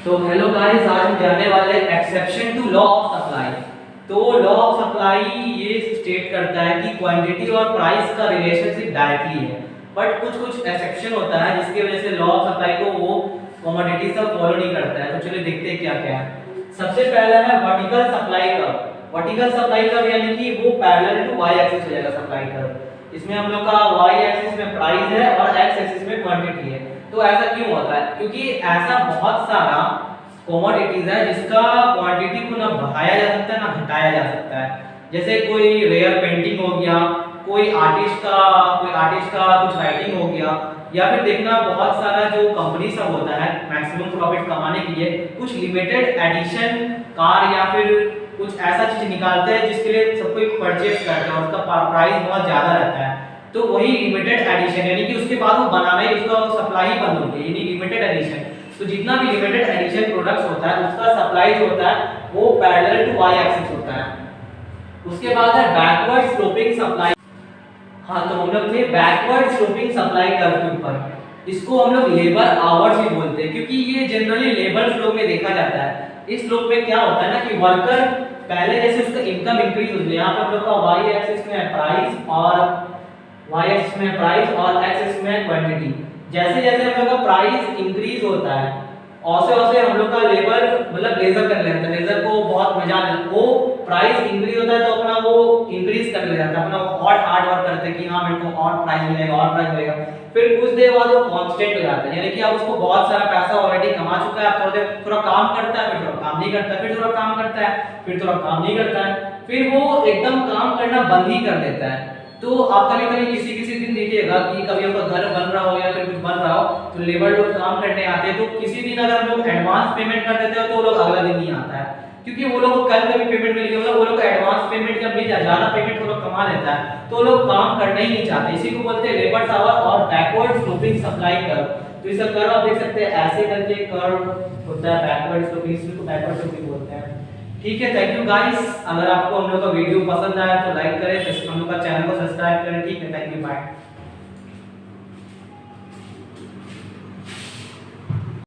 तो hello guys, आज हम जानने वाले हैं exception to law of supply. तो लॉ ऑफ सप्लाई ये स्टेट करता है कि क्वांटिटी और प्राइस का रिलेशनशिप डायरेक्टली है, बट कुछ कुछ एक्सेप्शन होता है जिसकी वजह से लॉ ऑफ सप्लाई को वो कमोडिटी सब फॉलो नहीं करता है। तो चलिए देखते हैं क्या क्या है। सबसे पहला है vertical supply curve. Vertical supply curve यानी कि वो पैरेलल टू वाई एक्सिस हो जाएगा सप्लाई कर्व। इसमें हम लोग का वाई एक्सिस में प्राइस है और एक्स एक्सिस में क्वांटिटी है। तो ऐसा क्यों होता है? क्योंकि ऐसा बहुत सारा कमोडिटीज है जिसका क्वांटिटी को ना बढ़ाया जा सकता है ना घटाया जा सकता है। जैसे कोई रेयर पेंटिंग हो गया, कोई आर्टिस्ट का कुछ राइटिंग हो गया, या फिर देखना बहुत सारा जो कंपनी सब होता है मैक्सिमम प्रॉफिट कमाने के लिए कुछ लिमिटेड एडिशन कार या फिर कुछ ऐसा चीज निकालते हैं जिसके लिए सब कोई परचेज करता है और उसका प्राइस बहुत ज्यादा रहता है। तो वही लिमिटेड एडिशन यानी कि उसके बाद वो बनाना ही उसका सप्लाई बंद हो गई, यानी लिमिटेड एडिशन। तो जितना भी लिमिटेड एडिशन प्रोडक्ट्स होता है उसका सप्लाई जो होता है वो पैरेलल टू वाई एक्सिस होता है। उसके बाद है बैकवर्ड स्लोपिंग सप्लाई। हाँ, तो हम लोग थे बैकवर्ड स्लोपिंग सप्लाई कर्व के ऊपर। इसको हम लोग लेबर आवर्स भी बोलते हैं क्योंकि ये जनरली लेबर फ्लो में देखा जाता है। इस फ्लो में क्या होता है ना कि वर्कर पहले जैसे उसका इनकम इंक्रीज होती है, यहाँ पे हम लोग का वाई एक्सिस में प्राइस और y एक्सिस में प्राइस और x एक्सिस में क्वांटिटी। जैसे जैसे हम लोग का प्राइस इंक्रीज होता है औसे औसे हम लोग का लेबर मतलब लेजर कर लेता है। लेजर को बहुत मजा आता है, वो प्राइस इंक्रीज होता है तो अपना वो इंक्रीज कर ले जाता है, अपना और हार्ड वर्क करते हैं कि हाँ मेरे को और प्राइस मिलेगा और प्राइस मिलेगा। फिर कुछ देर बाद वो कांस्टेंट हो जाता है, यानी कि अब उसको बहुत सारा पैसा ऑलरेडी कमा चुका है। थोड़ा देर थोड़ा काम करता है, फिर थोड़ा काम नहीं करता है, फिर थोड़ा काम करता है, फिर थोड़ा काम नहीं करता है, फिर वो एकदम काम करना बंद ही कर देता है। तो आप कभी कभी किसी किसी दिन देखिएगा कि कभी आपका घर बन रहा हो या फिर कुछ बन रहा हो तो लेबर लोग काम करने आते हैं, तो किसी दिन अगर हम लोग एडवांस पेमेंट कर देते हो तो वो लोग अगला दिन नहीं आता है, क्योंकि वो लोग कल कभी पेमेंट मिल गया, मतलब वो लोग एडवांस पेमेंट जब मिल जाए ज्यादा पेमेंट वो लोग कमा लेता है तो वो लोग काम करना ही नहीं चाहते। इसी को बोलते हैं लेबर आवर और बैकवर्ड स्लोपिंग सप्लाई कर्व। तो इसका कर्व आप देख सकते हैं, ऐसे करके कर्व होता है बैकवर्ड स्लोपिंग, इसको बैकवर्ड स्लोपिंग बोलते हैं। ठीक है, थैंक यू गाइस। अगर आपको हम लोग का वीडियो पसंद आया तो लाइक करें, हम लोग का चैनल को सब्सक्राइब करें। ठीक है, थैंक यू, बाय।